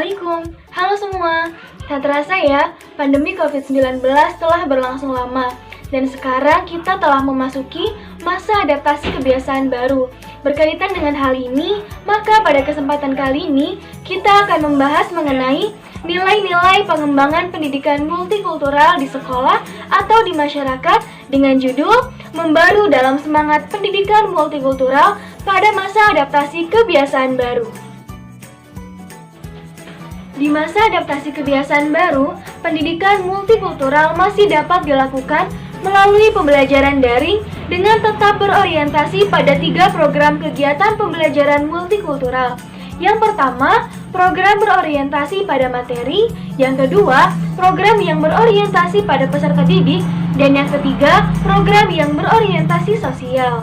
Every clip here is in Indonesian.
Assalamualaikum, halo semua. Tak terasa ya, pandemi COVID-19 telah berlangsung lama dan sekarang kita telah memasuki masa adaptasi kebiasaan baru. Berkaitan dengan hal ini, maka pada kesempatan kali ini kita akan membahas mengenai nilai-nilai pengembangan pendidikan multikultural di sekolah atau di masyarakat dengan judul Membaru dalam Semangat Pendidikan Multikultural pada Masa Adaptasi Kebiasaan Baru. Di masa adaptasi kebiasaan baru, pendidikan multikultural masih dapat dilakukan melalui pembelajaran daring dengan tetap berorientasi pada 3 program kegiatan pembelajaran multikultural. Yang pertama, program berorientasi pada materi, yang kedua, program yang berorientasi pada peserta didik, dan yang ketiga, program yang berorientasi sosial.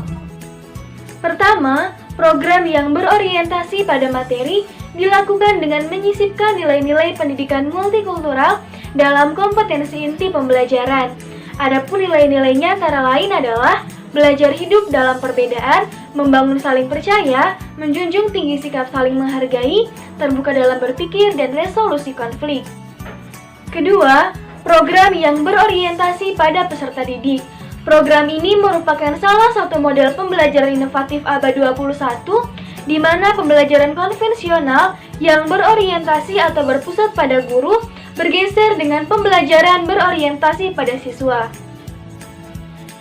Pertama, program yang berorientasi pada materi dilakukan dengan menyisipkan nilai-nilai pendidikan multikultural dalam kompetensi inti pembelajaran. Adapun nilai-nilainya antara lain adalah belajar hidup dalam perbedaan, membangun saling percaya, menjunjung tinggi sikap saling menghargai, terbuka dalam berpikir, dan resolusi konflik. Kedua, program yang berorientasi pada peserta didik. Program ini merupakan salah satu model pembelajaran inovatif abad 21 di mana pembelajaran konvensional yang berorientasi atau berpusat pada guru bergeser dengan pembelajaran berorientasi pada siswa.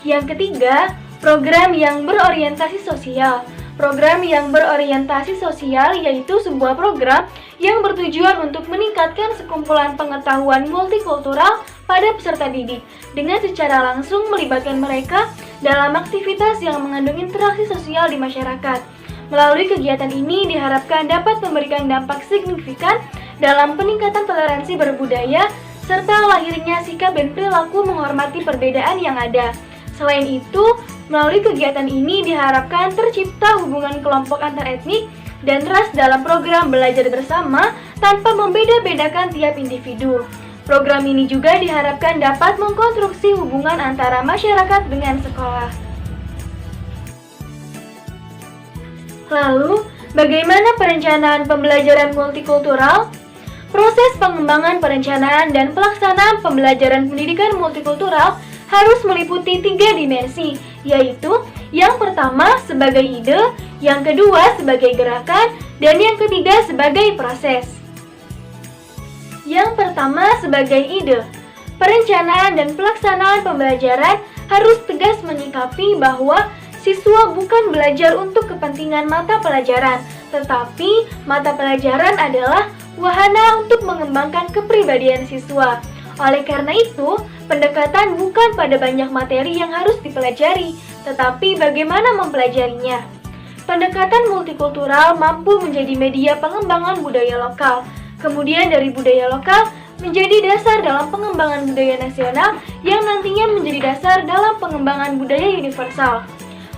Yang ketiga, program yang berorientasi sosial. Program yang berorientasi sosial yaitu sebuah program yang bertujuan untuk meningkatkan sekumpulan pengetahuan multikultural pada peserta didik dengan secara langsung melibatkan mereka dalam aktivitas yang mengandung interaksi sosial di masyarakat. Melalui kegiatan ini diharapkan dapat memberikan dampak signifikan dalam peningkatan toleransi berbudaya serta lahirnya sikap dan perilaku menghormati perbedaan yang ada. Selain itu, melalui kegiatan ini diharapkan tercipta hubungan kelompok antar etnik dan ras dalam program belajar bersama tanpa membeda-bedakan tiap individu. Program ini juga diharapkan dapat mengkonstruksi hubungan antara masyarakat dengan sekolah. Lalu, bagaimana perencanaan pembelajaran multikultural? Proses pengembangan perencanaan dan pelaksanaan pembelajaran pendidikan multikultural harus meliputi 3 dimensi, yaitu yang pertama sebagai ide, yang kedua sebagai gerakan, dan yang ketiga sebagai proses. Yang pertama sebagai ide. Perencanaan dan pelaksanaan pembelajaran harus tegas menyikapi bahwa siswa bukan belajar untuk kepentingan mata pelajaran, tetapi mata pelajaran adalah wahana untuk mengembangkan kepribadian siswa. Oleh karena itu, pendekatan bukan pada banyak materi yang harus dipelajari, tetapi bagaimana mempelajarinya. Pendekatan multikultural mampu menjadi media pengembangan budaya lokal. Kemudian dari budaya lokal menjadi dasar dalam pengembangan budaya nasional yang nantinya menjadi dasar dalam pengembangan budaya universal.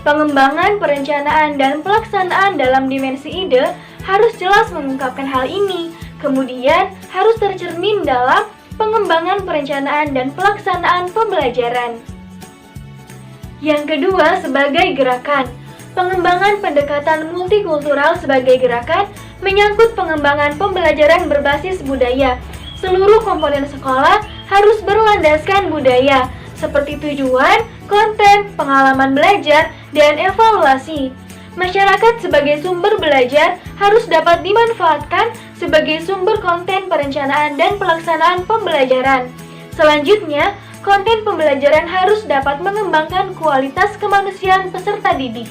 Pengembangan, perencanaan, dan pelaksanaan dalam dimensi ide harus jelas mengungkapkan hal ini. Kemudian harus tercermin dalam pengembangan, perencanaan, dan pelaksanaan pembelajaran. Yang kedua, sebagai gerakan. Pengembangan pendekatan multikultural sebagai gerakan menyangkut pengembangan pembelajaran berbasis budaya. Seluruh komponen sekolah harus berlandaskan budaya, seperti tujuan, konten, pengalaman belajar, dan evaluasi. Masyarakat sebagai sumber belajar harus dapat dimanfaatkan sebagai sumber konten perencanaan dan pelaksanaan pembelajaran. Selanjutnya, konten pembelajaran harus dapat mengembangkan kualitas kemanusiaan peserta didik.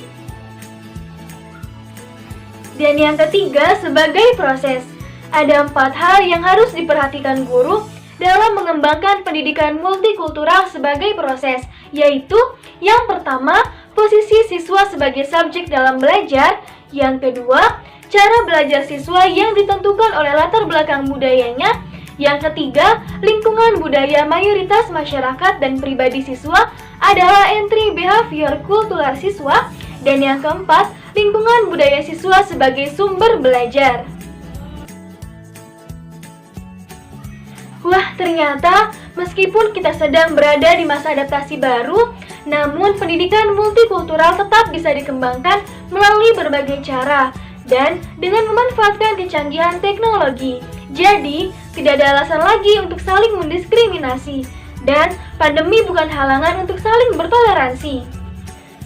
Dan yang ketiga, sebagai proses. Ada 4 hal yang harus diperhatikan guru dalam mengembangkan pendidikan multikultural sebagai proses, yaitu yang pertama, posisi siswa sebagai subjek dalam belajar, yang kedua, cara belajar siswa yang ditentukan oleh latar belakang budayanya, yang ketiga, lingkungan budaya mayoritas masyarakat dan pribadi siswa adalah entry behavior kultural siswa, dan yang keempat, lingkungan budaya siswa sebagai sumber belajar. Wah, ternyata meskipun kita sedang berada di masa adaptasi baru, namun pendidikan multikultural tetap bisa dikembangkan melalui berbagai cara dan dengan memanfaatkan kecanggihan teknologi. Jadi, tidak ada alasan lagi untuk saling mendiskriminasi, dan pandemi bukan halangan untuk saling bertoleransi.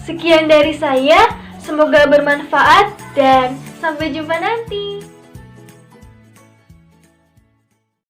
Sekian dari saya, semoga bermanfaat dan sampai jumpa nanti.